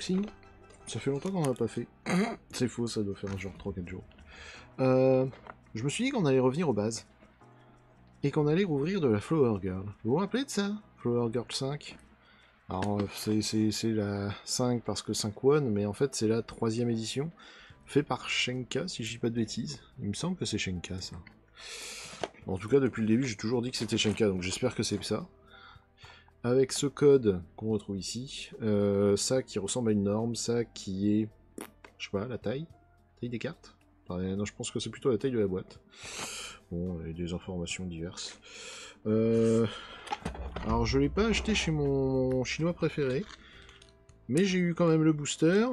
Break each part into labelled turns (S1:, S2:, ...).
S1: unboxing. Ça fait longtemps qu'on n'a pas fait. C'est faux, ça doit faire genre 3-4 jours. Je me suis dit qu'on allait revenir aux bases. Et qu'on allait rouvrir de la Flower Girl. Vous vous rappelez de ça? Flower Girl 5. Alors, c'est la 5 parce que 5 One, mais en fait, c'est la 3e édition. Fait par Shenka, si je dis pas de bêtises. Il me semble que c'est Shenka, ça. En tout cas, depuis le début, j'ai toujours dit que c'était Shenka, donc j'espère que c'est ça. Avec ce code qu'on retrouve ici, ça qui ressemble à une norme, ça qui est, je sais pas, la taille des cartes. Enfin, non, je pense que c'est plutôt la taille de la boîte. Bon, il y a des informations diverses. Alors, je l'ai pas acheté chez mon chinois préféré, mais j'ai eu quand même le booster,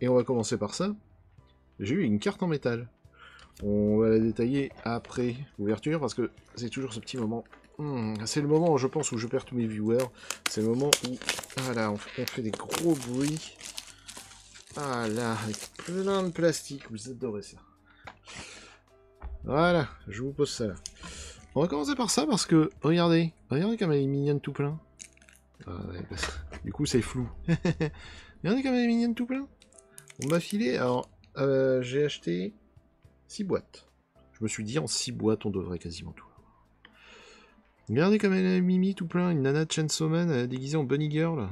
S1: et on va commencer par ça. J'ai eu une carte en métal. On va la détailler après l'ouverture, parce que c'est toujours ce petit moment. C'est le moment, je pense, où je perds tous mes viewers. C'est le moment où, voilà, on fait des gros bruits. Ah là, avec plein de plastique, vous adorez ça. Voilà, je vous pose ça là. On va commencer par ça parce que, regardez comme elle est mignonne tout plein. Ah, ouais, du coup, c'est flou. Regardez comme elle est mignonne tout plein. On m'a filé, alors, j'ai acheté 6 boîtes. Je me suis dit, en 6 boîtes, on devrait quasiment tout. Regardez comme elle a Mimi tout plein, une nana de Chainsaw Man déguisée en Bunny Girl.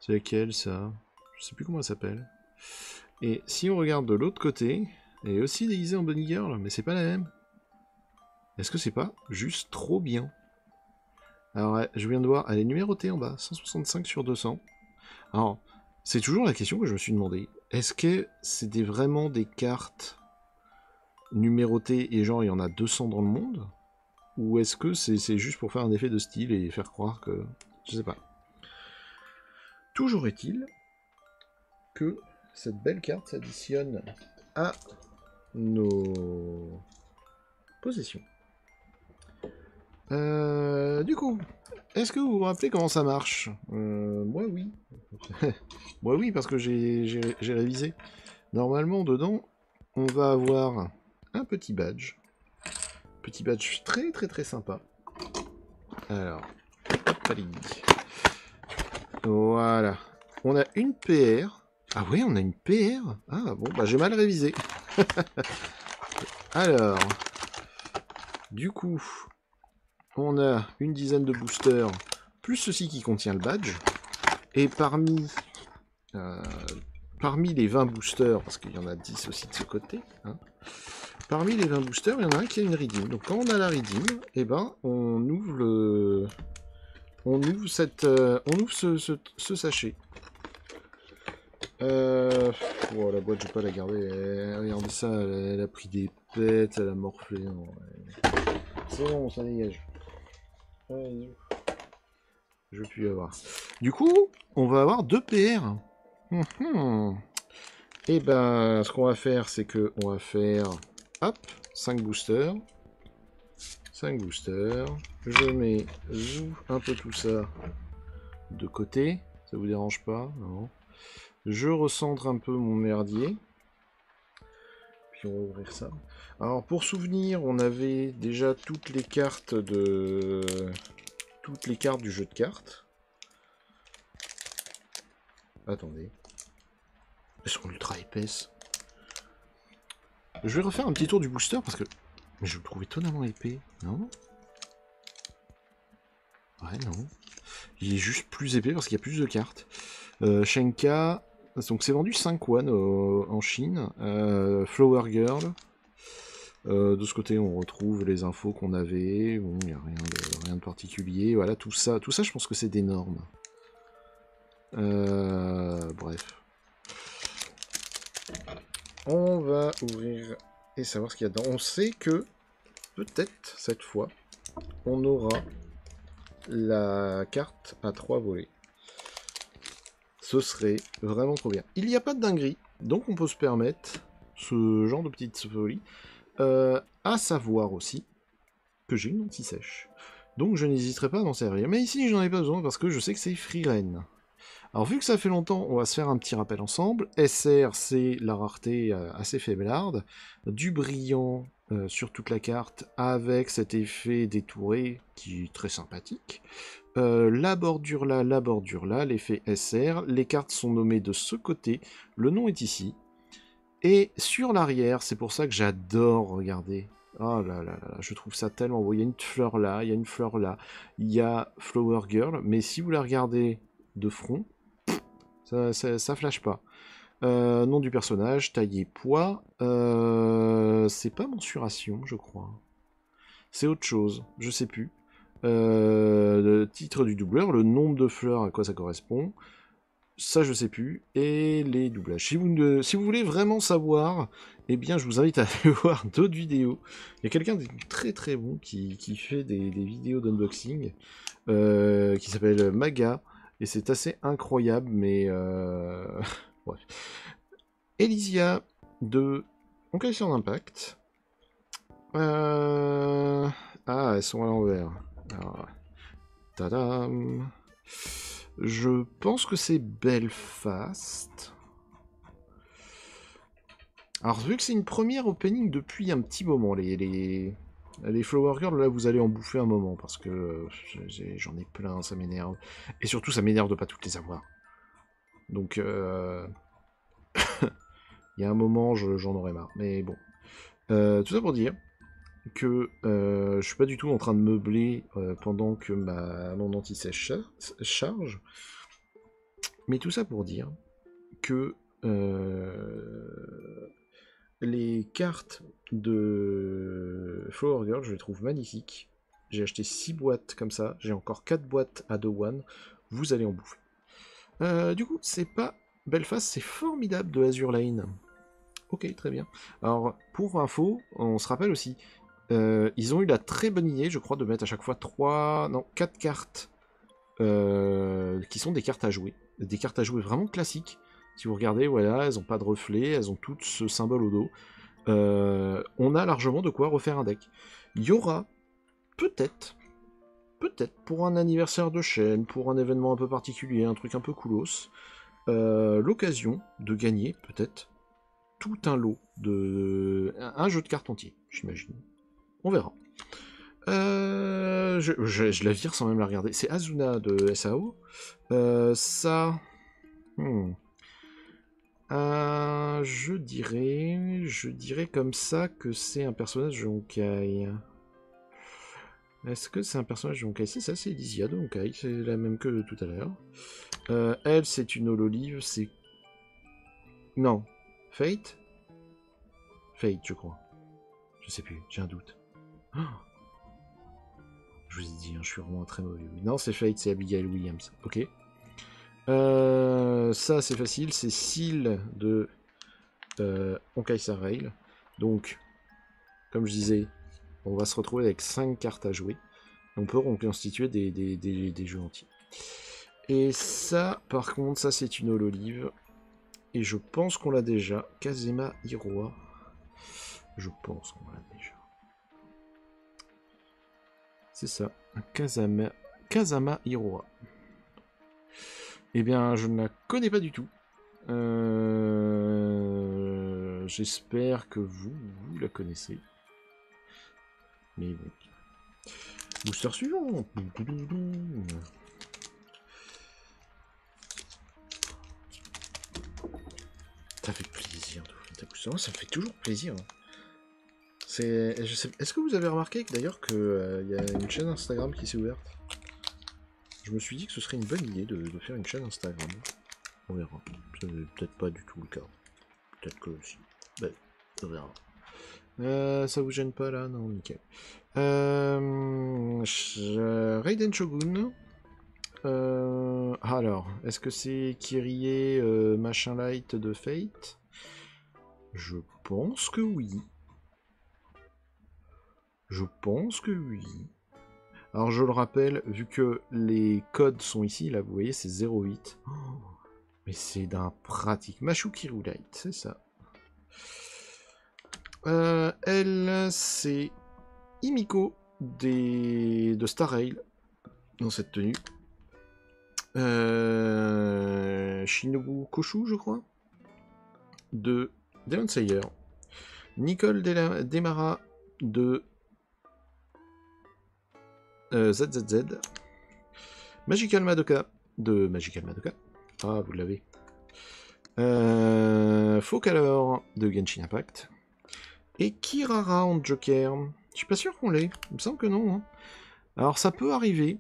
S1: C'est laquelle ça? Je sais plus comment elle s'appelle. Et si on regarde de l'autre côté, elle est aussi déguisée en Bunny Girl, mais c'est pas la même. Est-ce que c'est pas juste trop bien? Alors je viens de voir, elle est numérotée en bas, 165 sur 200. Alors, c'est toujours la question que je me suis demandé. Est-ce que c'est vraiment des cartes numérotées et genre il y en a 200 dans le monde? Ou est-ce que c'est juste pour faire un effet de style et faire croire que... Je sais pas. Toujours est-il que cette belle carte s'additionne à nos possessions. Du coup, est-ce que vous vous rappelez comment ça marche? Moi oui. Moi oui, parce que j'ai révisé. Normalement, dedans, on va avoir un petit badge. Petit badge très très très sympa. Alors, hop, allez. Voilà. On a une PR. Ah oui, on a une PR. Ah bon, bah j'ai mal révisé. Alors, du coup, on a une dizaine de boosters, plus ceci qui contient le badge. Et parmi les 20 boosters, parce qu'il y en a 10 aussi de ce côté, hein, parmi les 20 boosters, il y en a un qui a une redeem. Donc quand on a la redeem, eh ben, on ouvre ce sachet. Oh, la boîte, je vais pas la garder. Regardez ça, elle a pris des pets, elle a morflé. Non, c'est bon, ça dégage. Je veux plus y avoir. Du coup, on va avoir 2 PR. Et ben, ce qu'on va faire, c'est que on va faire, hop, 5 boosters. 5 boosters. Je mets un peu tout ça de côté. Ça vous dérange pas? Non. Je recentre un peu mon merdier. Puis on va ouvrir ça. Alors pour souvenir, on avait déjà toutes les cartes du jeu de cartes. Attendez. Elles sont ultra épaisses. Je vais refaire un petit tour du booster parce que je le trouve étonnamment épais. Non? Ouais, non. Il est juste plus épais parce qu'il y a plus de cartes. Shenka, donc c'est vendu 5 One en Chine. Flower Girl. De ce côté, on retrouve les infos qu'on avait. Bon, il n'y a rien de particulier. Voilà, tout ça, je pense que c'est des normes. Bref. On va ouvrir et savoir ce qu'il y a dedans. On sait que, peut-être, cette fois, on aura la carte à 3 volets. Ce serait vraiment trop bien. Il n'y a pas de dinguerie, donc on peut se permettre ce genre de petite folie. À savoir aussi que j'ai une anti-sèche. Donc je n'hésiterai pas à m'en servir. Mais ici, j'en ai pas besoin parce que je sais que c'est Freeren. Alors vu que ça fait longtemps, on va se faire un petit rappel ensemble. SR, c'est la rareté assez faiblarde. Du brillant, sur toute la carte, avec cet effet détouré qui est très sympathique. La bordure là, l'effet SR. Les cartes sont nommées de ce côté. Le nom est ici. Et sur l'arrière, c'est pour ça que j'adore regarder. Oh là là là, je trouve ça tellement beau. Il y a une fleur là, il y a une fleur là. Il y a Flower Girl, mais si vous la regardez de front, ça flash pas. Nom du personnage, taille et poids. C'est pas mensuration, je crois. C'est autre chose, je sais plus. Le titre du doubleur, le nombre de fleurs, à quoi ça correspond. Ça, je sais plus. Et les doublages. Si vous voulez vraiment savoir, eh bien, je vous invite à aller voir d'autres vidéos. Il y a quelqu'un de très très bon qui fait des vidéos d'unboxing qui s'appelle Maga. Et c'est assez incroyable, mais... bref. Elysia de Honkai sur Impact. Ah, elles sont à l'envers. Alors, tadam. Je pense que c'est Belfast. Alors, vu que c'est une première opening depuis un petit moment, les Flower Girls, là, vous allez en bouffer un moment, parce que j'en ai plein, ça m'énerve. Et surtout, ça m'énerve de pas toutes les avoir. Donc, il y a un moment, j'en aurais marre. Mais bon. Tout ça pour dire que je suis pas du tout en train de meubler pendant que mon anti-sèche charge. Mais tout ça pour dire que les cartes de Flower Girl, je les trouve magnifiques. J'ai acheté 6 boîtes comme ça. J'ai encore 4 boîtes à 2-1. Vous allez en bouffer. Du coup, c'est pas Belfast, c'est Formidable de Azur Lane. Ok, très bien. Alors, pour info, on se rappelle aussi, ils ont eu la très bonne idée, je crois, de mettre à chaque fois 4 cartes qui sont des cartes à jouer. Des cartes à jouer vraiment classiques. Si vous regardez, voilà, elles n'ont pas de reflet, elles ont toutes ce symbole au dos. On a largement de quoi refaire un deck. Il y aura peut-être, pour un anniversaire de chaîne, pour un événement un peu particulier, un truc un peu coolos, l'occasion de gagner, peut-être, tout un lot de... un jeu de cartes entier, j'imagine. On verra. Je la vire sans même la regarder. C'est Azuna de SAO. Ça... je dirais comme ça que c'est un personnage de Honkai. Est-ce que c'est un personnage de Honkai? C'est ça, c'est Elysia de Honkai. C'est la même que tout à l'heure. Elle, c'est une hololive. C'est... Non. Fate? Fate, je crois. Je sais plus, j'ai un doute. Oh, je vous ai dit, hein, je suis vraiment très mauvais. Non, c'est Fate, c'est Abigail Williams. Ok. Ça, c'est facile. C'est Seal de Honkai Star Rail. Donc, comme je disais, on va se retrouver avec 5 cartes à jouer. On peut reconstituer des jeux entiers. Et ça, par contre, ça, c'est une hololive. Et je pense qu'on l'a déjà. Kazema Hiroa. Je pense qu'on l'a déjà. C'est ça. Kazama Hiroa. Eh bien, je ne la connais pas du tout. J'espère que vous la connaissez. Mais bon. Booster suivant. Ça fait plaisir d'ouvrir ta booster. Ça me fait toujours plaisir. Est-ce que vous avez remarqué d'ailleurs qu'il y a une chaîne Instagram qui s'est ouverte? Je me suis dit que ce serait une bonne idée de faire une chaîne Instagram. On verra. C'est peut-être pas du tout le cas. Peut-être que si. Ben, on verra. Ça vous gêne pas là? Non, nickel. Raiden Shogun. Alors, est-ce que c'est Kyrie machin light de Fate? Je pense que oui. Je pense que oui. Alors je le rappelle, vu que les codes sont ici, là vous voyez c'est 08. Oh, mais c'est d'un pratique. Mashukiru Light, c'est ça. Elle, c'est Himiko de Star Rail dans cette tenue. Shinobu Koshu, je crois, de Demon Slayer. Nicole Demara de ZZZ. Magical Madoka de Magical Madoka. Ah, vous l'avez. Focalor de Genshin Impact. Et Kirara en Joker. Je suis pas sûr qu'on l'ait. Il me semble que non. Hein. Alors ça peut arriver.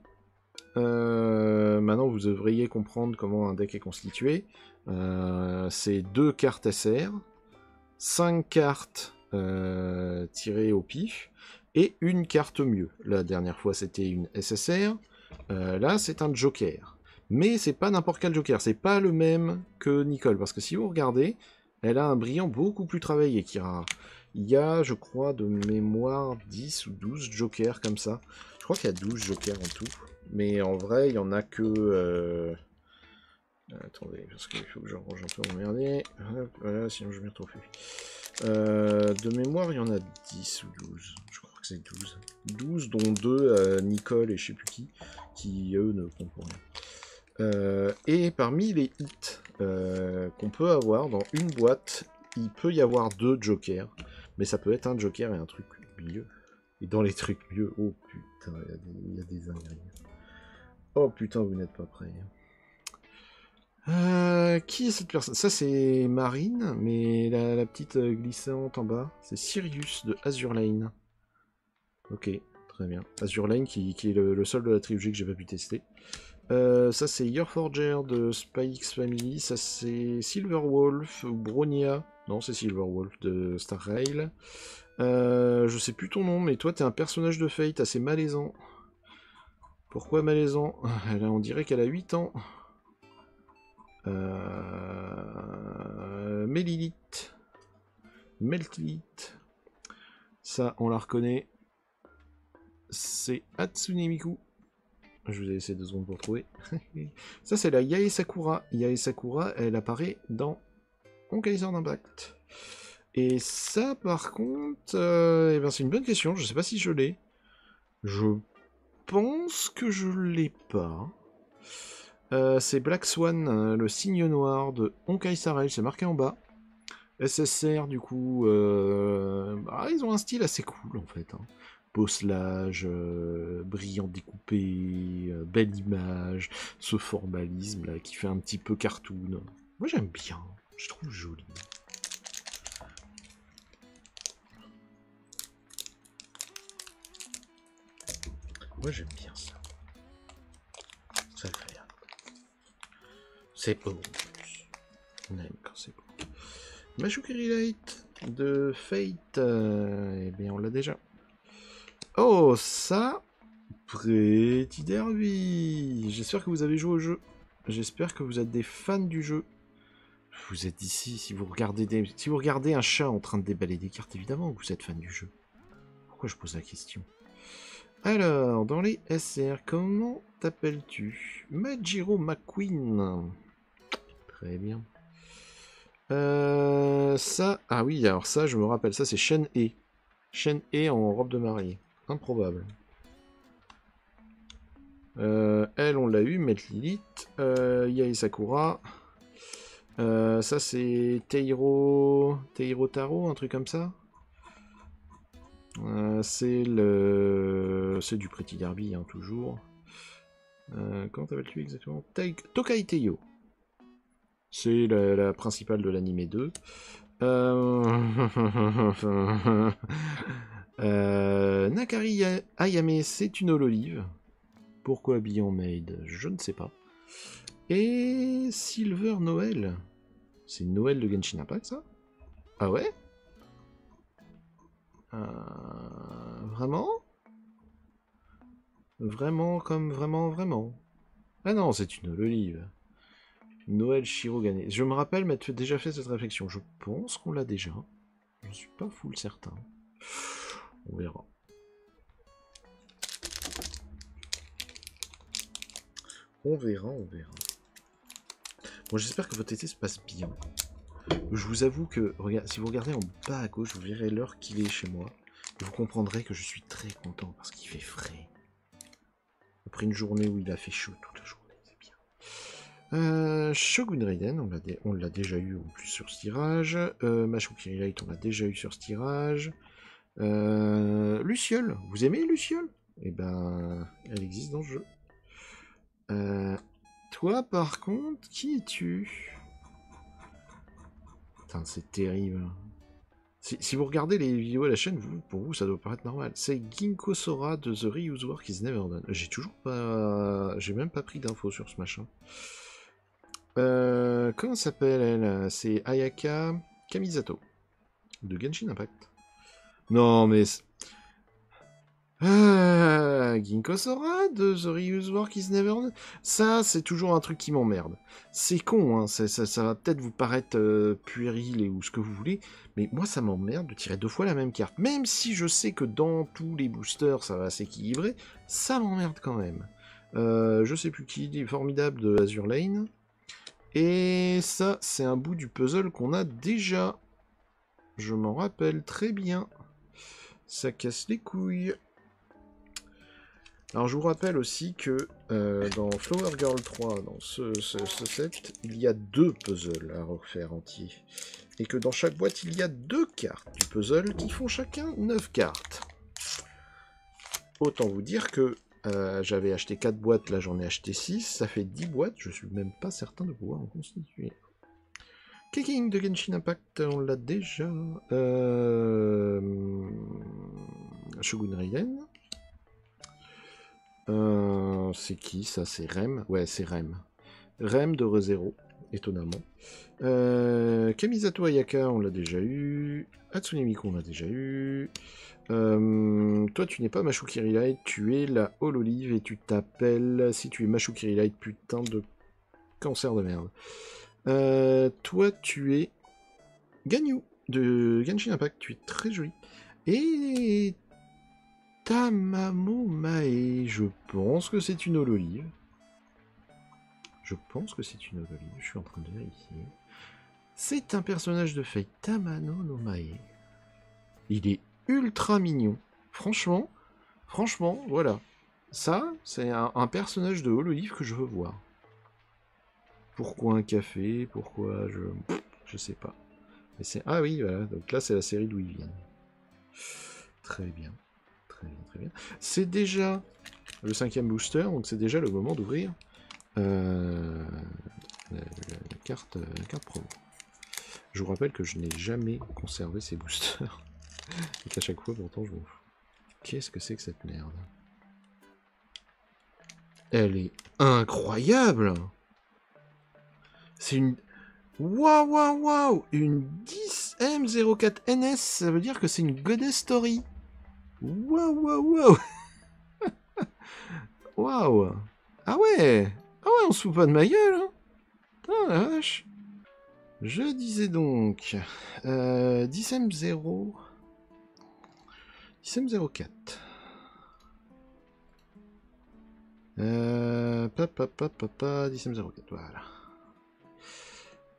S1: Maintenant vous devriez comprendre comment un deck est constitué. C'est 2 cartes SR, 5 cartes tirées au pif, et une carte mieux. La dernière fois c'était une SSR. Là c'est un Joker. Mais c'est pas n'importe quel Joker, c'est pas le même que Nicole, parce que si vous regardez, elle a un brillant beaucoup plus travaillé, Kirara. Il y a, je crois, de mémoire 10 ou 12 Jokers comme ça. Je crois qu'il y a 12 Jokers en tout. Mais en vrai, il y en a que... Attendez, parce qu'il faut que je range un peu mon merdier. Voilà, sinon je m'y retrouve plus. De mémoire, il y en a 10 ou 12. Je crois que c'est 12. 12, dont 2 Nicole et je sais plus qui eux ne comptent pour rien. Et parmi les hits qu'on peut avoir dans une boîte, il peut y avoir 2 jokers, mais ça peut être un joker et un truc mieux. Et dans les trucs mieux, oh putain, il y a des ingrédients. Oh putain, vous n'êtes pas prêts. Qui est cette personne? Ça c'est Marine, mais la petite glissante en bas, c'est Sirius de Azur Lane. Ok, très bien. Azur Lane qui est le seul de la trilogie que j'ai pas pu tester. Ça c'est Your Forger de Spike's Family, ça c'est Silverwolf ou Bronia, non c'est Silverwolf de Star Rail. Je sais plus ton nom, mais toi t'es un personnage de Fate assez malaisant. Pourquoi malaisant? On dirait qu'elle a 8 ans. Melilith. Meltlith. Ça on la reconnaît. C'est Hatsune Miku. Je vous ai laissé 2 secondes pour trouver. Ça, c'est la Yae Sakura. Yae Sakura, elle apparaît dans Honkai Star d'Impact. Et ça, par contre, eh ben, c'est une bonne question. Je sais pas si je l'ai. Je pense que je l'ai pas. C'est Black Swan, le signe noir de Honkai Star Rail. C'est marqué en bas. SSR, du coup, ils ont un style assez cool, en fait. Hein. Bosselage, brillant découpé, belle image, ce formalisme là qui fait un petit peu cartoon. Moi j'aime bien, je trouve joli. Moi j'aime bien ça. C'est agréable. C'est beau. On aime quand c'est beau. Mashukiri Light de Fate, eh bien on l'a déjà. Oh, ça, Pretty Derby. J'espère que vous avez joué au jeu. J'espère que vous êtes des fans du jeu. Vous êtes ici, si vous regardez un chat en train de déballer des cartes, évidemment que vous êtes fan du jeu. Pourquoi je pose la question? Alors, dans les SR, comment t'appelles-tu? Majiro McQueen. Très bien. Ça, ah oui, alors ça, je me rappelle, ça c'est Shen E. Shen E en robe de mariée. Improbable. Elle, on l'a eu, Lilith. Yae Sakura. Ça, c'est Teiro Taro, un truc comme ça. C'est du Pretty Derby, hein, toujours. Comment t'appelles-tu exactement? Tokai Teiyo. C'est la principale de l'anime 2. Nakari Ayame, c'est une Hololive. Pourquoi Beyond Maid? Je ne sais pas. Et Silver Noël. C'est Noël de Genshin Impact, ça? Ah ouais? Vraiment? Vraiment, comme vraiment? Ah non, c'est une Hololive. Noël Shirogane. Je me rappelle m'être déjà fait cette réflexion. Je pense qu'on l'a déjà. Je ne suis pas full certain. On verra. On verra. Bon, j'espère que votre été se passe bien. Je vous avoue que, si vous regardez en bas à gauche, vous verrez l'heure qu'il est chez moi. Et vous comprendrez que je suis très content parce qu'il fait frais. Après une journée où il a fait chaud toute la journée, c'est bien. Shogun Raiden, on l'a déjà eu en plus sur ce tirage. Mashukiri Light, on l'a déjà eu sur ce tirage. Luciole. Vous aimez Luciole? Eh ben, elle existe dans le jeu. Toi, par contre, qui es-tu? Putain, c'est terrible. Si vous regardez les vidéos à la chaîne, pour vous, ça doit paraître normal. C'est Ginkgo Sora de The Reuse Work is Never Done. J'ai toujours pas... J'ai même pas pris d'infos sur ce machin. Comment s'appelle elle? C'est Ayaka Kamisato de Genshin Impact. Non mais... Ginkgo Sora de The Reuse Work is Never Done. Ça, c'est toujours un truc qui m'emmerde. C'est con, hein, ça va peut-être vous paraître puéril ou ce que vous voulez, mais moi ça m'emmerde de tirer 2 fois la même carte. Même si je sais que dans tous les boosters ça va s'équilibrer, ça m'emmerde quand même. Je sais plus qui, est formidable de Azur Lane. Et ça, c'est un bout du puzzle qu'on a déjà. Je m'en rappelle très bien. Ça casse les couilles. Alors je vous rappelle aussi que dans Flower Girl 3, dans ce set, il y a 2 puzzles à refaire entiers. Et que dans chaque boîte, il y a 2 cartes du puzzle qui font chacun 9 cartes. Autant vous dire que j'avais acheté 4 boîtes, là j'en ai acheté 6, ça fait 10 boîtes, je suis même pas certain de pouvoir en constituer. Kicking de Genshin Impact, on l'a déjà. Shogun Raiden. C'est qui ça? C'est Rem? Ouais, c'est Rem. Rem de ReZero, étonnamment. Kamisato Ayaka, on l'a déjà eu. Hatsune Miku, on l'a déjà eu. Toi, tu n'es pas Mashukiri Light, tu es la Hololive et tu t'appelles... Si tu es Mashukiri Light, putain de cancer de merde. Toi, tu es Ganyu de Genshin Impact, tu es très joli. Et... Tamamo Mae, je pense que c'est une Hololive. Je pense que c'est une Hololive, je suis en train de vérifier. C'est un personnage de Fate, Tamano no Mae. Il est ultra mignon. Franchement, voilà. Ça, c'est un personnage de Hololive que je veux voir. Pourquoi un café? Pourquoi je sais pas. Mais c'est... Ah oui, voilà. Donc là, c'est la série d'où ils viennent. Très bien. Très bien, très bien. C'est déjà le 5e booster, donc c'est déjà le moment d'ouvrir la carte promo. Je vous rappelle que je n'ai jamais conservé ces boosters. Et qu'à chaque fois, pourtant, je m'en fous. Qu'est-ce que c'est que cette merde? Elle est incroyable! C'est une... Waouh, waouh, waouh! Une 10M04NS, ça veut dire que c'est une Goddess Story. Waouh, waouh, waouh! Waouh! Ah ouais! Ah ouais, on se fout pas de ma gueule, hein! Putain, la vache! Je disais donc... 10M0... 10M04. Papa, 10M04, voilà.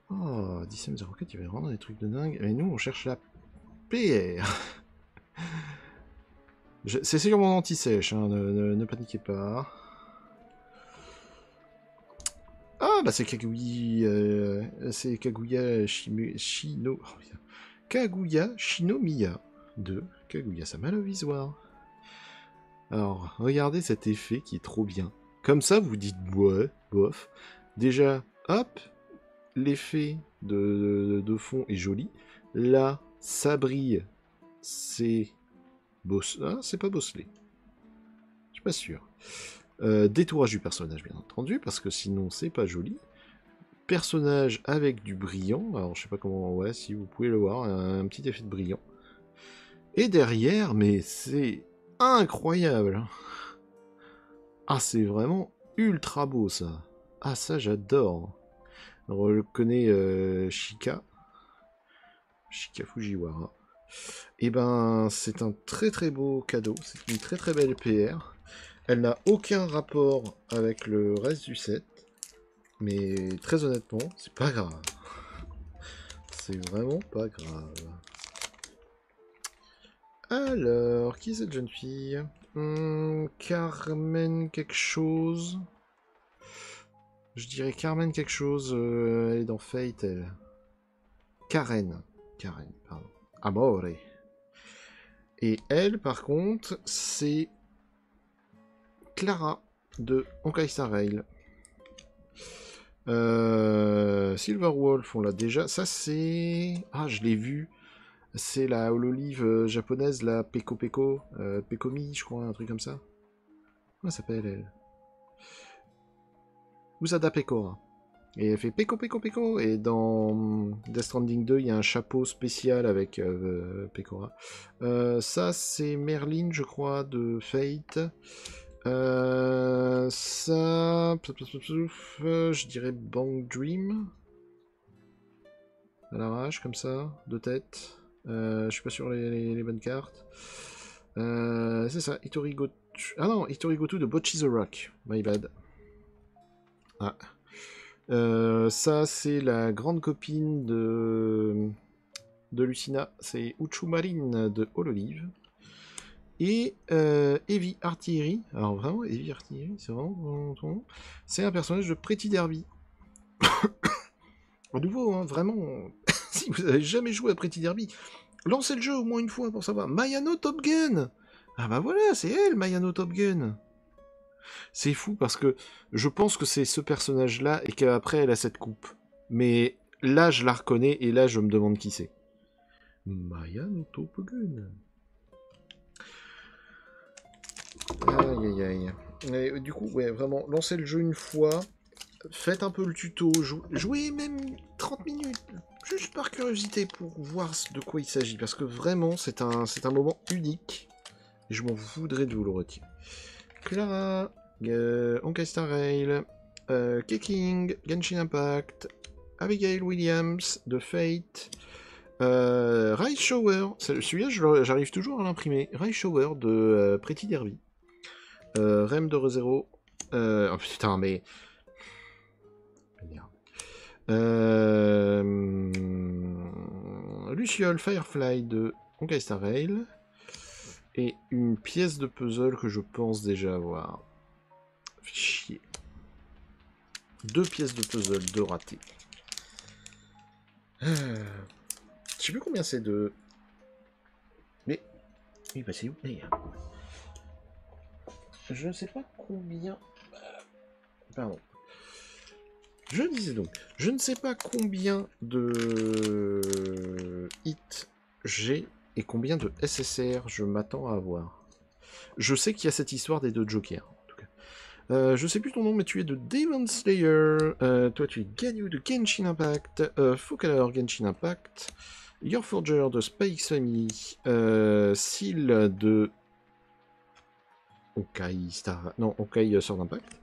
S1: Oh, 10M04, il va y vraiment des trucs de dingue. Et nous, on cherche la PR. C'est sûrement anti-sèche, hein, ne paniquez pas. Ah, bah c'est Kaguya... c'est Kaguya Shino... Oh, Kaguya Shinomiya de Kaguya-sama le Visoire. Alors, regardez cet effet qui est trop bien. Comme ça, vous dites, ouais, bof. Déjà, hop, l'effet de fond est joli. Là, ça brille. C'est... Ah, c'est pas bosselé. Je suis pas sûr. Détourage du personnage, bien entendu, parce que sinon, c'est pas joli. Personnage avec du brillant. Alors, je sais pas comment... Ouais, si vous pouvez le voir, un petit effet de brillant. Et derrière, mais c'est incroyable. Ah, c'est vraiment ultra beau, ça. Ah, ça, j'adore. On reconnaît Shika Fujiwara. Et ben, c'est un très très beau cadeau. C'est une très très belle PR. Elle n'a aucun rapport avec le reste du set. Mais très honnêtement, c'est pas grave. C'est vraiment pas grave. Alors, qui est cette jeune fille? Carmen quelque chose. Je dirais Carmen quelque chose. Elle est dans Fate, elle. Karen, pardon. Amore. Et elle, par contre, c'est Clara de Honkai Star Rail. Silver Wolf, on l'a déjà. Ça, c'est... Ah, je l'ai vu. C'est la hololive japonaise, la Peko Peko. Pekomi, je crois, un truc comme ça. Comment elle s'appelle, elle? Usada Pekora. Et elle fait Peko Peko Peko. Et dans Death Stranding 2, il y a un chapeau spécial avec Pekora. Ça, c'est Merlin, je crois, de Fate. Ça... je dirais Bang Dream. À l'arrache, comme ça, de tête. Je suis pas sur les bonnes cartes. C'est ça, Itori Gotu... Ah non, Itori Gotu de Bocchi the Rock. My bad. Ah. Ça, c'est la grande copine de Lucina. C'est Uchu Marine de Hololive. Et Heavy Artillery. Alors vraiment, Heavy Artillery, c'est vraiment ton nom. C'est un personnage de Pretty Derby. À nouveau, hein, vraiment, si vous avez jamais joué à Pretty Derby, lancez le jeu au moins une fois pour savoir. Mayano Top Gun. Ah bah voilà, c'est elle, Mayano Top Gun. C'est fou parce que je pense que c'est ce personnage-là et qu'après elle a cette coupe. Mais là, je la reconnais et là, je me demande qui c'est. Mayano Top Gun. Aïe aïe aïe. Et, du coup, ouais, vraiment, lancez le jeu une fois. Faites un peu le tuto. Jouez même 30 minutes. Juste par curiosité pour voir de quoi il s'agit. Parce que vraiment, c'est un moment unique. Et je m'en voudrais de vous le retirer. Clara, Honkai Star Rail, Keking, Genshin Impact, Abigail Williams de Fate, Rise Shower, celui-là j'arrive toujours à l'imprimer, Rise Shower de Pretty Derby, Rem de ReZero, oh putain mais... Luciole Firefly de Honkai Star Rail, et une pièce de puzzle que je pense déjà avoir. Fait chier. 2 pièces de puzzle, 2 ratées. Je sais plus combien c'est de... Mais... Oui, bah c'est où? Je ne sais pas combien... Pardon. Je disais donc, je ne sais pas combien de hits j'ai et combien de SSR je m'attends à avoir. Je sais qu'il y a cette histoire des 2 jokers, en tout cas. Je sais plus ton nom, mais tu es de Demon Slayer. Toi, tu es Ganyu de Genshin Impact. Focalor Genshin Impact. Your Forger de Spikes Family. Seal de... Honkai Star... Non, Honkai Sword Impact.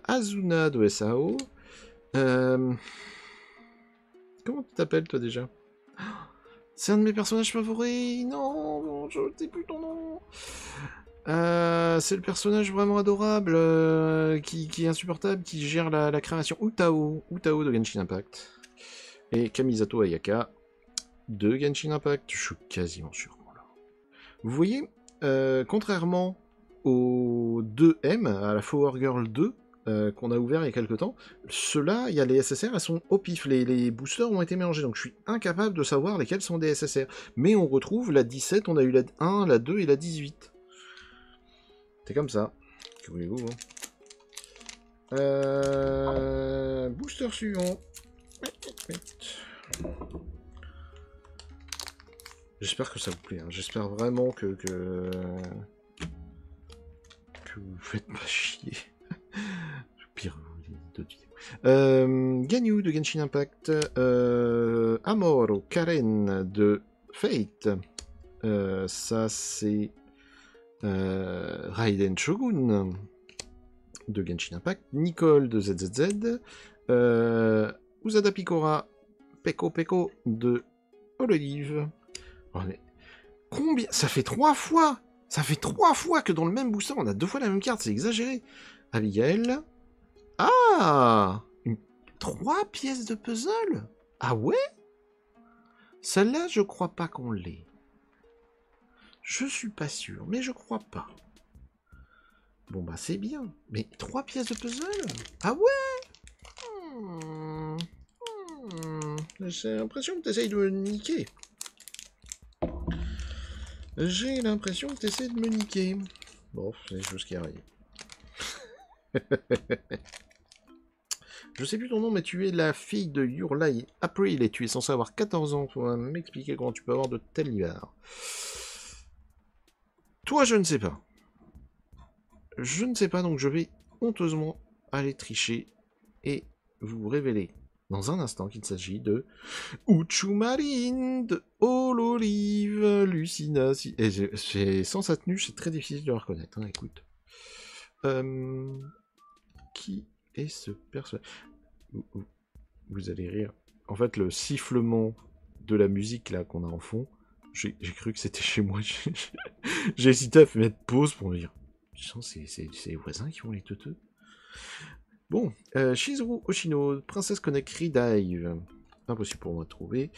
S1: Azuna de SAO. Comment tu t'appelles, toi, déjà? C'est un de mes personnages favoris. Non, je ne sais plus ton nom. C'est le personnage vraiment adorable qui est insupportable, qui gère la création. Utao de Genshin Impact. Et Kamisato Ayaka de Genshin Impact. Je suis quasiment sûr. Voilà. Vous voyez, contrairement aux 2M, à la Flower Girl 2, qu'on a ouvert il y a quelques temps, ceux-là, il y a les SSR, elles sont au pif, les boosters ont été mélangés, donc je suis incapable de savoir lesquels sont des SSR. Mais on retrouve la 17, on a eu la 1, la 2 et la 18. C'est comme ça. Que voulez-vous, hein. Booster suivant. J'espère que ça vous plaît, hein. J'espère vraiment que vous faites pas chier. Pire d'autres vidéos. Ganyu de Genshin Impact, Amoro Karen de Fate, ça c'est Raiden Shogun de Genshin Impact, Nicole de ZZZ, Usada Picora Peko Peko de Hololive. Oh, mais combien? Ça fait 3 fois! Ça fait 3 fois que dans le même booster, on a 2 fois la même carte, c'est exagéré. Abigail. Ah! 3 pièces de puzzle? Ah ouais? Celle-là, je crois pas qu'on l'ait. Je suis pas sûr, mais je crois pas. Bon bah c'est bien. Mais 3 pièces de puzzle? Ah ouais? J'ai l'impression que tu essayes de me niquer. J'ai l'impression que tu essaies de me niquer. Bon, c'est des choses qui arrivent. Je sais plus ton nom, mais tu es la fille de Yurlai April et tu es censé avoir 14 ans. Tu vas m'expliquer comment tu peux avoir de tels livards. Toi, je ne sais pas. Je ne sais pas, donc je vais honteusement aller tricher et vous révéler dans un instant qu'il s'agit de Uchumarine de Ololive Lucina. Et sans sa tenue, c'est très difficile de le reconnaître. Hein, écoute. Qui est ce personnage? Vous allez rire. En fait, le sifflement de la musique là qu'on a en fond, j'ai cru que c'était chez moi. J'ai hésité à mettre pause pour me dire. C'est les voisins qui font les teuteux. Bon, Shizuru Oshino, Princesse Connect Redive. Impossible pour moi de trouver.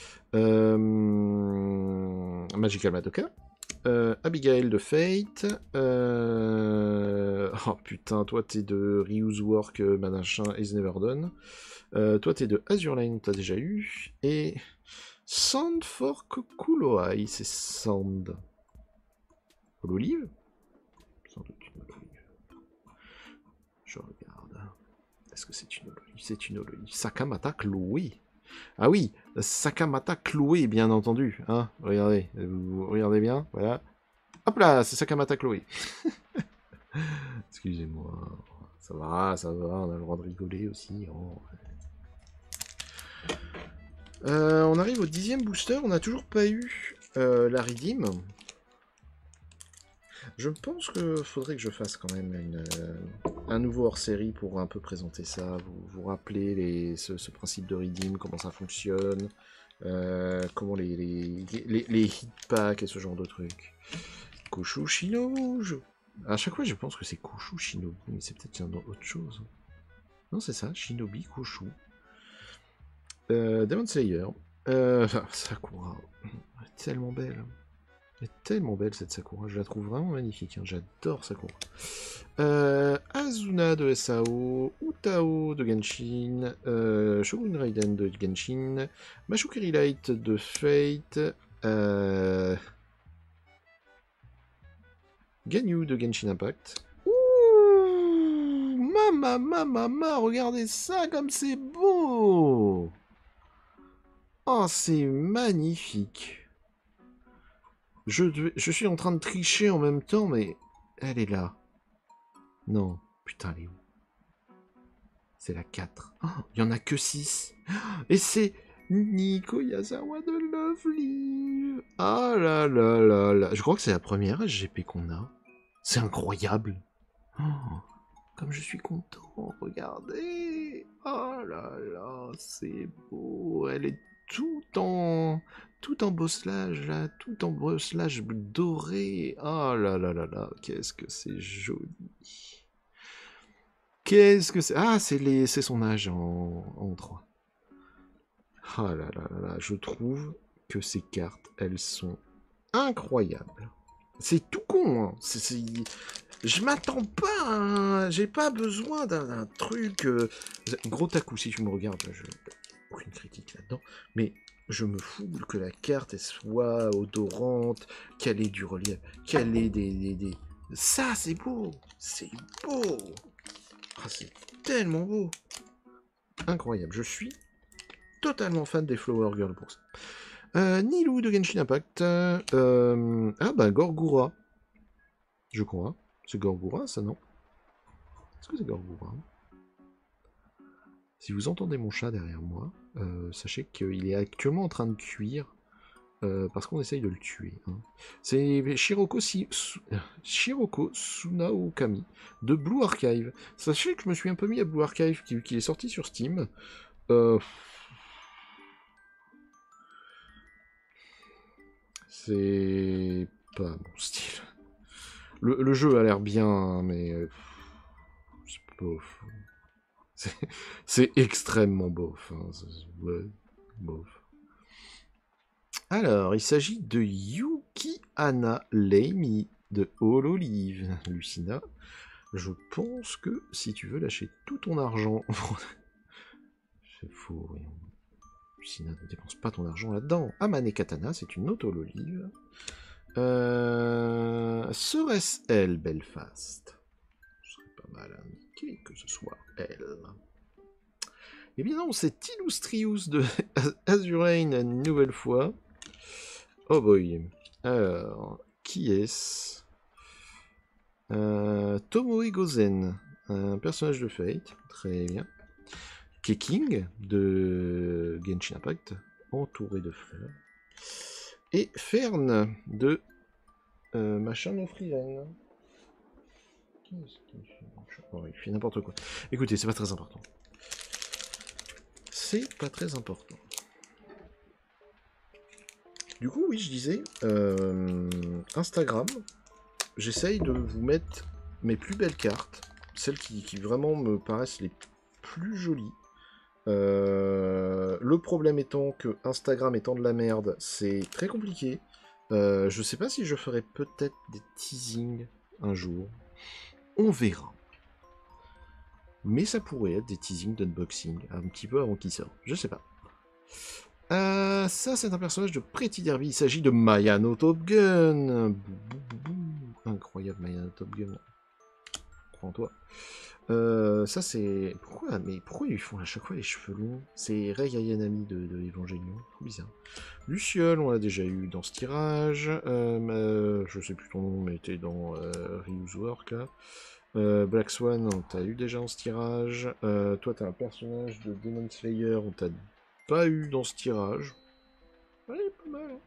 S1: Magical Madoka. Abigail de Fate. Oh putain, toi t'es de Ryu's Work, Manachin, Is Never Done. Toi t'es de Azure Line, t'as déjà eu. Et Sand for Kukuloai, c'est Sand. L'olive? Sans doute une olive. Je regarde. Est-ce que c'est une olive? C'est une olive. Sakamata Chloé. Ah oui, Sakamata Chloé, bien entendu. Hein, regardez, vous regardez bien, voilà. Hop là, c'est Sakamata Chloé. Excusez-moi. Ça va, on a le droit de rigoler aussi. Oh. On arrive au 10e booster, on n'a toujours pas eu la redeem. Je pense qu'il faudrait que je fasse quand même un nouveau hors-série pour un peu présenter ça, vous rappeler ce principe de redeem, comment ça fonctionne, comment les hit packs et ce genre de trucs. Koshu Shinobu. À chaque fois, je pense que c'est Koshu Shinobu, mais c'est peut-être autre chose. Non, c'est ça, Shinobi Koshu. Demon Slayer. Sakura. Elle est tellement belle. Elle est tellement belle cette Sakura. Je la trouve vraiment magnifique. Hein. J'adore Sakura. Azuna de SAO. Utao de Genshin. Shogun Raiden de Genshin. Mashukiri Light de Fate. Ganyu de Genshin Impact. Ouh, mama, regardez ça comme c'est beau! Oh, c'est magnifique. Je suis en train de tricher en même temps, mais elle est là. Non, putain, elle est où? C'est la 4. Oh, il y en a que 6. Et c'est Nico Yazawa de Lovely. Ah là là là là. Je crois que c'est la première SGP qu'on a. C'est incroyable. Oh, comme je suis content. Regardez. Oh là là, c'est beau. Elle est tout en bosselage là, tout en bosselage doré. Oh là là là là, qu'est-ce que c'est joli. Qu'est-ce que c'est? Ah, c'est son âge en 3. Ah là là là là, je trouve que ces cartes, elles sont incroyables. C'est tout con, hein. Je m'attends pas, hein. J'ai pas besoin d'un truc... Gros taku, si tu me regardes, je... aucune critique là-dedans, mais je me fous que la carte elle soit odorante, qu'elle ait du relief, qu'elle ait des... Ça, c'est beau. C'est beau. Ah, c'est tellement beau. Incroyable. Je suis totalement fan des Flower Girls pour ça. Nilou de Genshin Impact. Ah bah Gorgura. Je crois. C'est Gorgura ça, non? Est-ce que c'est Gorgura? Si vous entendez mon chat derrière moi, sachez qu'il est actuellement en train de cuire parce qu'on essaye de le tuer. Hein. C'est Shiroko Tsunaokami de Blue Archive. Sachez que je me suis un peu mis à Blue Archive qui est sorti sur Steam. C'est pas mon style. Le jeu a l'air bien, hein, mais c'est bof. C'est extrêmement bof. Hein. Ouais, bof. Alors, il s'agit de Yuki Anna Leimi de Hololive. Lucina, je pense que si tu veux lâcher tout ton argent... C'est faux, rien. Lucina ne dépense pas ton argent là-dedans. Amane Katana, c'est une autre Hololive. Serait-ce elle, Belfast? Ce serait pas mal indiqué que ce soit elle. Eh bien non, c'est Illustrius de Azurain une nouvelle fois. Oh boy. Alors, qui est-ce? Tomoe Gozen, un personnage de Fate, très bien. Keking de Genshin Impact, entouré de fleurs. Et Fern de machin no Frieren. Qu'est-ce qu'il fait? Oh, il fait n'importe quoi. Écoutez, c'est pas très important. C'est pas très important. Du coup, oui, je disais, Instagram, j'essaye de vous mettre mes plus belles cartes, celles qui vraiment me paraissent les plus jolies. Le problème étant que Instagram étant de la merde, c'est très compliqué. Je sais pas si je ferai peut-être des teasings un jour. On verra. Mais ça pourrait être des teasings d'unboxing, un petit peu avant qu'il sorte. Je sais pas. Ça, c'est un personnage de Pretty Derby. Il s'agit de Mayano Top Gun. Incroyable, Mayano Top Gun. Crois en toi. Ça, c'est... pourquoi ils font à chaque fois les cheveux longs? C'est Rei Ayanami de Evangelion. Trop bizarre. Luciole, on l'a déjà eu dans ce tirage. Je sais plus ton nom, mais t'es dans Ryu's Work, là. Black Swan, on t'a eu déjà dans ce tirage. Toi, t'as un personnage de Demon Slayer, on t'a pas eu dans ce tirage. Ouais, pas mal.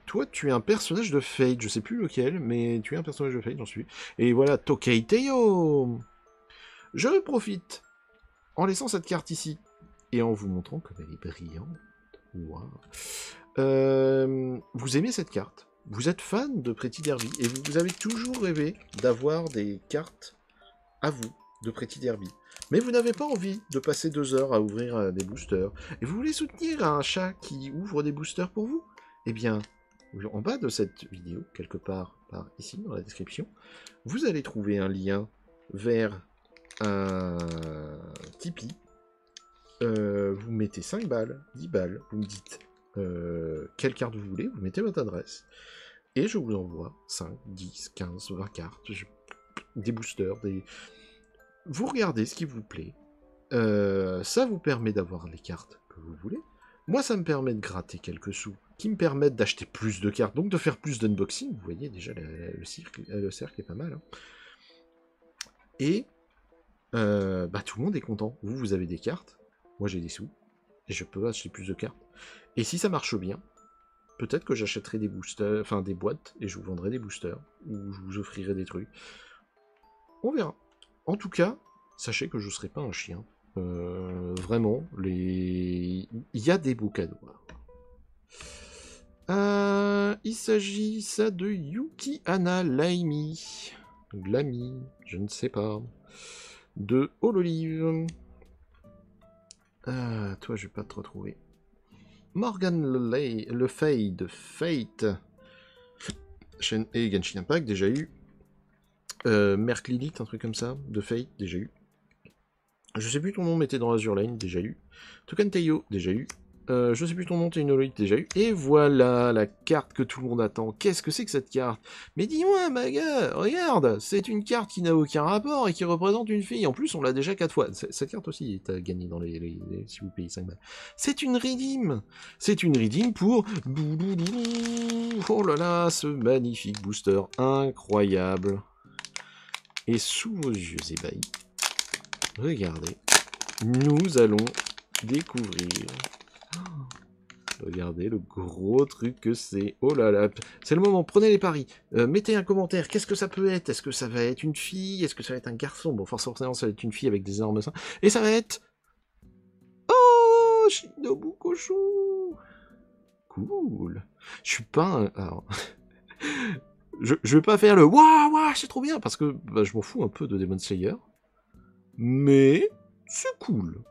S1: Toi, tu es un personnage de Fate, je sais plus lequel, mais tu es un personnage de Fate, j'en suis. Et voilà, Tokei Teiyo. Je profite, en laissant cette carte ici, et en vous montrant comme elle est brillante. Wow. Vous aimez cette carte? Vous êtes fan de Pretty Derby, et vous avez toujours rêvé d'avoir des cartes à vous de Pretty Derby. Mais vous n'avez pas envie de passer 2 heures à ouvrir des boosters. Et vous voulez soutenir un chat qui ouvre des boosters pour vous? Eh bien, en bas de cette vidéo, quelque part par ici, dans la description, vous allez trouver un lien vers un Tipeee. Vous mettez 5 balles, 10 balles, vous me dites quelle carte vous voulez, vous mettez votre adresse. Et je vous envoie 5, 10, 15, 20 cartes, des boosters, des... Vous regardez ce qui vous plaît. Ça vous permet d'avoir les cartes que vous voulez. Moi, ça me permet de gratter quelques sous, qui me permettent d'acheter plus de cartes, donc de faire plus d'unboxing. Vous voyez, déjà, le cercle est pas mal. Hein. Et tout le monde est content. Vous avez des cartes, moi j'ai des sous, et je peux acheter plus de cartes. Et si ça marche bien, peut-être que j'achèterai des boosters, enfin des boîtes, et je vous vendrai des boosters, ou je vous offrirai des trucs. On verra. En tout cas, sachez que je ne serai pas un chien. Vraiment, il y a des beaux cadeaux. Il s'agit ça de Yuki Hana Laimi. Lamy, je ne sais pas. De Hololive. Toi, je vais pas te retrouver. Morgan Le Fay de Fate. Et Genshin Impact, déjà eu. Merc Lilith, un truc comme ça, de Fate, déjà eu. Je sais plus ton nom, mais t'es dans Azure Lane, déjà eu. Tokan Teiyo, déjà eu. Je sais plus ton nom, t'es une Hololive, déjà eu. Et voilà, la carte que tout le monde attend. Qu'est-ce que c'est que cette carte? Mais dis-moi, Maga, regarde, c'est une carte qui n'a aucun rapport et qui représente une fille. En plus, on l'a déjà 4 fois. Cette carte aussi, t'as gagné dans si vous payez 5 balles. C'est une redeem. C'est une redeem pour... Oh là là, ce magnifique booster incroyable. Et sous vos yeux ébahis, regardez, nous allons découvrir. Regardez le gros truc que c'est. Oh là là, c'est le moment, prenez les paris. Mettez un commentaire, qu'est-ce que ça peut être? Est-ce que ça va être une fille? Est-ce que ça va être un garçon? Bon, forcément, ça va être une fille avec des énormes seins. Et ça va être... Oh, Shinobu Koshu. Cool. Je suis pas un... Alors... je vais pas faire le waouh, waouh, c'est trop bien, parce que je m'en fous un peu de Demon Slayer. Mais c'est cool.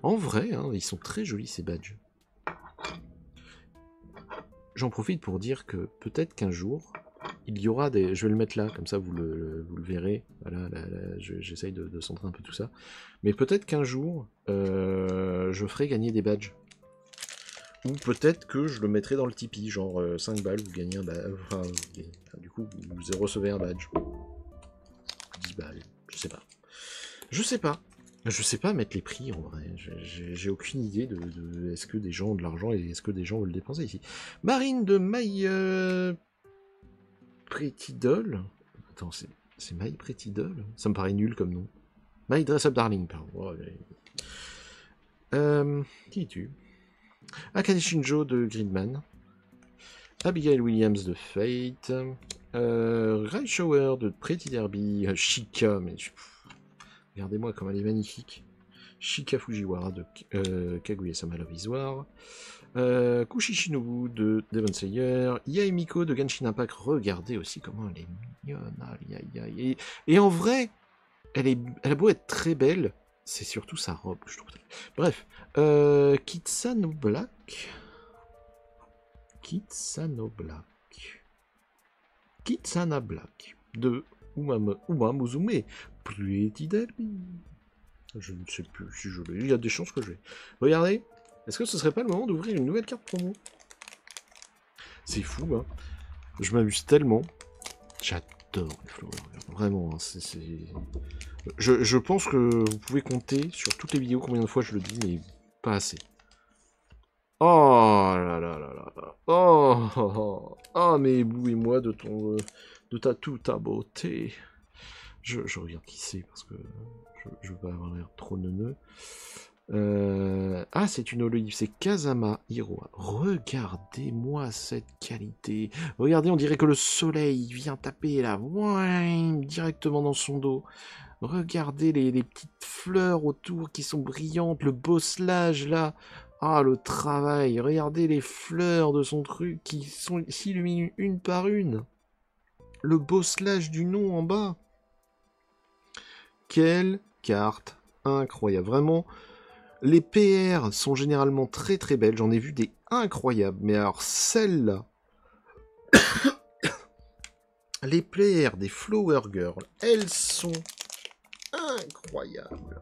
S1: En vrai, hein, ils sont très jolis ces badges. J'en profite pour dire que peut-être qu'un jour, il y aura des... Je vais le mettre là, comme ça vous le verrez. Voilà, j'essaye de centrer un peu tout ça. Mais peut-être qu'un jour, je ferai gagner des badges. Ou peut-être que je le mettrai dans le Tipeee, genre 5 balles, vous gagnez un badge. Enfin, du coup, vous recevez un badge. 10 balles, je sais pas. Je sais pas. Je sais pas mettre les prix en vrai. J'ai aucune idée de est-ce que des gens ont de l'argent et est-ce que des gens veulent dépenser ici. Marine de My Pretty Doll. Attends, c'est My Pretty Doll? Ça me paraît nul comme nom. My Dress Up Darling, pardon. Oh, qui es-tu? Akane Shinjo de Gridman. Abigail Williams de Fate. Ray Shower de Pretty Derby. Shika, mais... Regardez-moi comme elle est magnifique. Shika Fujiwara de Kaguya-sama Love is War. Kushishinobu de Demon Slayer. Yaemiko de Genshin Impact. Regardez aussi comment elle est mignonne. Aïe, aïe, aïe. Et en vrai, elle a beau être très belle, c'est surtout sa robe que je trouve. Bref. Kitsano Black. Kitsana Black. De Uma Musume. Pretty Derby. Je ne sais plus si je l'ai. Il y a des chances que je l'ai. Regardez. Est-ce que ce serait pas le moment d'ouvrir une nouvelle carte promo? C'est fou, hein. Je m'amuse tellement. J'adore les Flower Girl. Vraiment, hein, Je pense que vous pouvez compter sur toutes les vidéos combien de fois je le dis, mais pas assez. Oh là là là là là. Oh, oh, oh. Ah, mais éblouis-moi de toute ta beauté. Je regarde qui c'est parce que je veux pas avoir l'air trop neuneux. Ah, c'est une holoïve, c'est Kazama Hiroa. Regardez-moi cette qualité. Regardez, on dirait que le soleil vient taper là, directement dans son dos. Regardez les petites fleurs autour qui sont brillantes, le bosselage là. Ah, le travail. Regardez les fleurs de son truc qui s'illuminent une par une. Le bosselage du nom en bas. Quelle carte incroyable. Vraiment, les PR sont généralement très très belles. J'en ai vu des incroyables. Mais alors celle-là, les PR des Flower Girl, elles sont incroyables.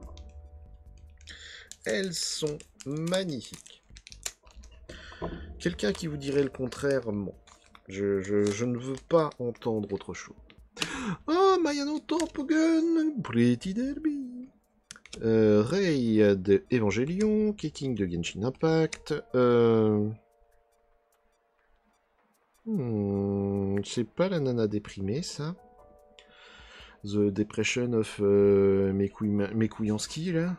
S1: Elles sont magnifiques. Quelqu'un qui vous dirait le contraire, non. Je ne veux pas entendre autre chose. Oh, Mayano Torpogun, Pretty Derby. Rei de Evangelion, Keking de Genshin Impact. C'est pas la nana déprimée, ça. The Depression of Mekouyansky, là.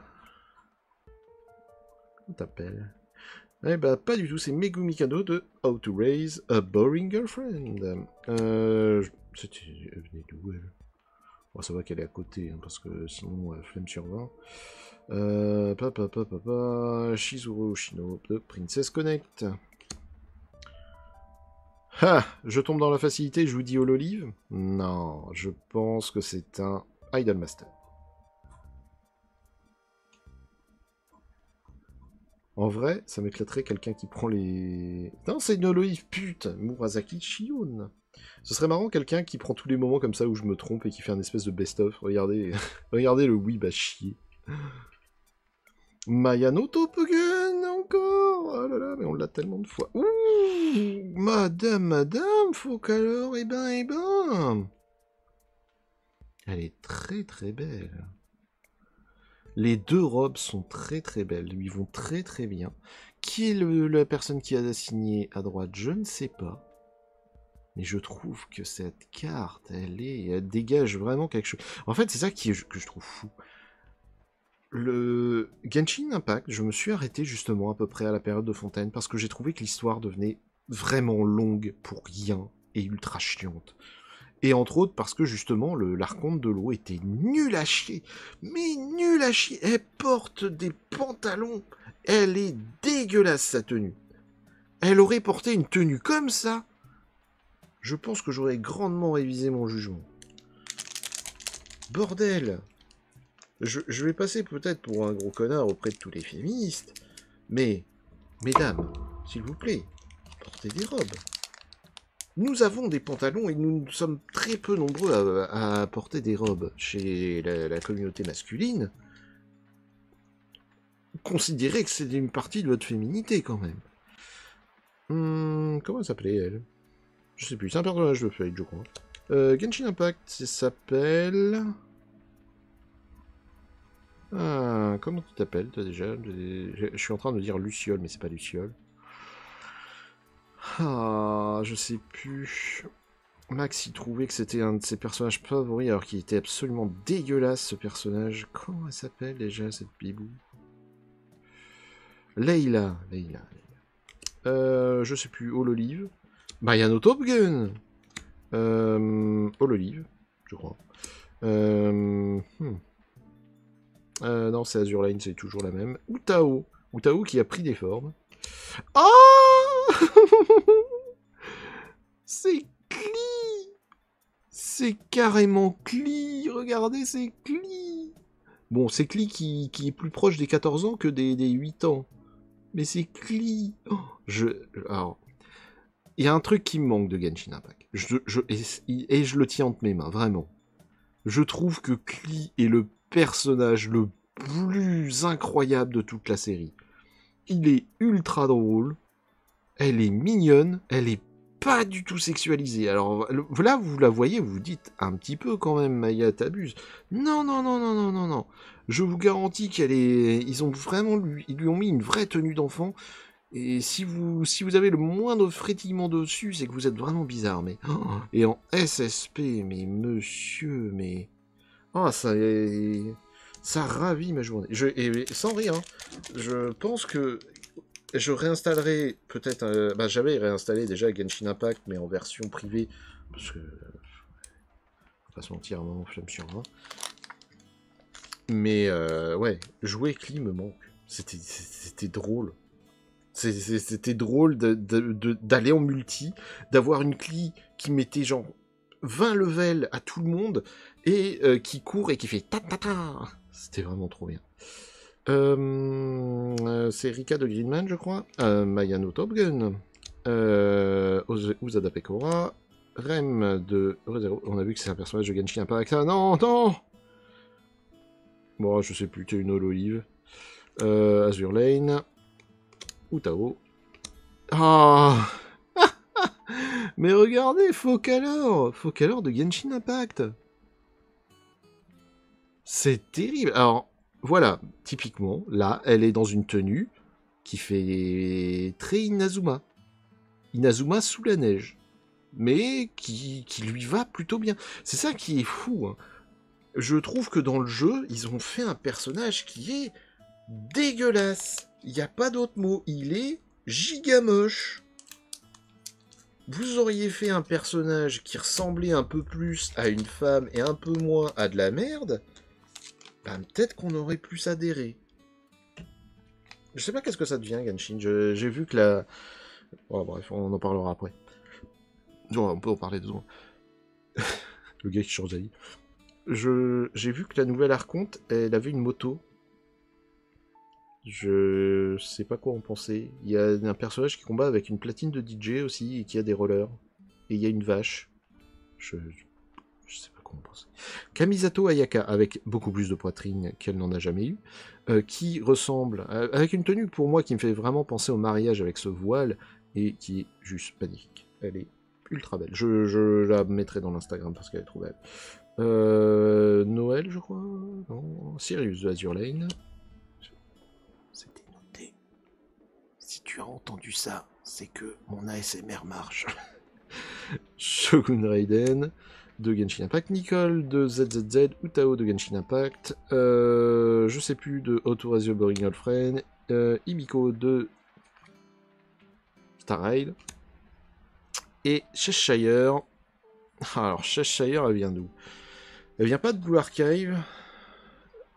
S1: Comment t'appelles? Eh bah, pas du tout, c'est Megumi Kado de How to Raise a Boring Girlfriend. C'était... Elle venait d'où, elle? Bon, ça va qu'elle est à côté, hein, parce que sinon, flemme sur 20. Shizuru Oshino de Princess Connect. Ah, je tombe dans la facilité, je vous dis Hololive? Non, je pense que c'est un Idolmaster. En vrai, ça m'éclaterait quelqu'un qui prend les... Non, c'est une Hololive, putain, Murasaki Shion. Ce serait marrant quelqu'un qui prend tous les moments comme ça où je me trompe et qui fait un espèce de best-of. Regardez, regardez le oui, bah chier. Mayano Topugen, encore. Oh là là, mais on l'a tellement de fois. Ouh, madame, faut qu'alors, eh ben. Elle est très très belle. Les deux robes sont très très belles, lui vont très très bien. Qui est la personne qui a signé à droite? Je ne sais pas. Mais je trouve que cette carte, elle dégage vraiment quelque chose. En fait, c'est ça que je trouve fou. Le Genshin Impact, je me suis arrêté justement à peu près à la période de Fontaine parce que j'ai trouvé que l'histoire devenait vraiment longue pour rien et ultra chiante. Et entre autres parce que justement l'archonte de l'eau était nul à chier. Mais nul à chier. Elle porte des pantalons. Elle est dégueulasse sa tenue. Elle aurait porté une tenue comme ça. Je pense que j'aurais grandement révisé mon jugement. Bordel! Je vais passer peut-être pour un gros connard auprès de tous les féministes, mais, mesdames, s'il vous plaît, portez des robes. Nous avons des pantalons et nous sommes très peu nombreux à porter des robes chez la communauté masculine. Considérez que c'est une partie de votre féminité quand même. Comment elle s'appelait, elle? Je sais plus, c'est un personnage de Fate, je crois. Genshin Impact, ça s'appelle... Ah, comment tu t'appelles, toi, déjà? Je suis en train de dire Luciole, mais c'est pas Luciole. Ah, je sais plus... Max, il trouvait que c'était un de ses personnages favoris, alors qu'il était absolument dégueulasse, ce personnage. Comment elle s'appelle, déjà, cette bibou? Leila. Je sais plus, Hololive. Mariano Top Gun. Hololive, je crois. Non, c'est Azur Lane, c'est toujours la même. Utao. Utao qui a pris des formes. Oh C'est Klee. C'est carrément Klee. Regardez, c'est Klee. Bon, c'est Klee qui est plus proche des 14 ans que des 8 ans. Mais c'est Klee. Oh, alors, il y a un truc qui me manque de Genshin Impact. Et je le tiens entre mes mains, vraiment. Je trouve que Klee est le personnage le plus incroyable de toute la série. Il est ultra drôle, elle est mignonne, elle est pas du tout sexualisée. Alors là, vous la voyez, vous dites un petit peu quand même, Maya, t'abuses. Non. Je vous garantis qu'elle est... Ils lui ont mis une vraie tenue d'enfant. Et si vous avez le moindre frétillement dessus, c'est que vous êtes vraiment bizarre. Mais et en SSP, mais monsieur, mais ça ravit ma journée. Et sans rire, hein, je pense que je réinstallerai peut-être. J'avais réinstallé déjà Genshin Impact, mais en version privée, parce que faut pas se mentir, à un moment, flemme sur moi. Mais ouais, jouer Klee me manque. C'était drôle. C'était drôle d'aller en multi, d'avoir une Klee qui mettait genre 20 levels à tout le monde et qui court et qui fait ta. C'était vraiment trop bien. C'est Rika de Greenman, je crois. Mayano Top Gun. Uzada Pekora. Rem de ReZero. On a vu que c'est un personnage de Genshin Impact. Ah non. Bon, je sais plus, t'es une Hololive. Azur Lane. Utao. Ah. Mais regardez, Focalor de Genshin Impact. C'est terrible. Alors, voilà, typiquement, là, elle est dans une tenue qui fait très Inazuma. Inazuma sous la neige. Mais qui lui va plutôt bien. C'est ça qui est fou. Hein. Je trouve que dans le jeu, ils ont fait un personnage qui est dégueulasse. Il n'y a pas d'autre mot. Il est giga moche. Vous auriez fait un personnage qui ressemblait un peu plus à une femme et un peu moins à de la merde, peut-être qu'on aurait plus adhéré. Je sais pas qu'est-ce que ça devient, Genshin. J'ai vu que la... Oh, bref, on en parlera après. On peut en parler 2 secondes. Le gars qui change d'avis. J'ai vu que la nouvelle Archonte, elle avait une moto. Je sais pas quoi en penser. Il y a un personnage qui combat avec une platine de DJ aussi et qui a des rollers. Et il y a une vache. Je sais pas quoi en penser. Kamisato Ayaka, avec beaucoup plus de poitrine qu'elle n'en a jamais eu, qui ressemble, avec une tenue pour moi qui me fait vraiment penser au mariage avec ce voile, et qui est juste magnifique. Elle est ultra belle. Je la mettrai dans l'Instagram parce qu'elle est trop belle. Noël, je crois. Non. Sirius de Azur Lane. C'était noté. Si tu as entendu ça, c'est que mon ASMR marche. Shogun Raiden de Genshin Impact, Nicole de ZZZ, Utao de Genshin Impact, je sais plus, de Autorazio Boring Old Friend, Hibiko de Star Rail, et Cheshire. Alors, Cheshire, elle vient d'où? Elle vient pas de Blue Archive,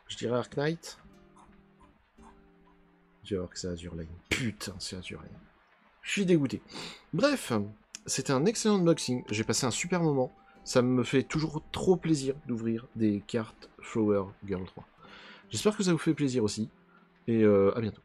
S1: je dirais Arc Knight. Je vais voir que c'est Azur Lane. Putain, c'est Azur Lane. Je suis dégoûté. Bref, c'était un excellent unboxing. J'ai passé un super moment. Ça me fait toujours trop plaisir d'ouvrir des cartes Flower Girl 3. J'espère que ça vous fait plaisir aussi. Et à bientôt.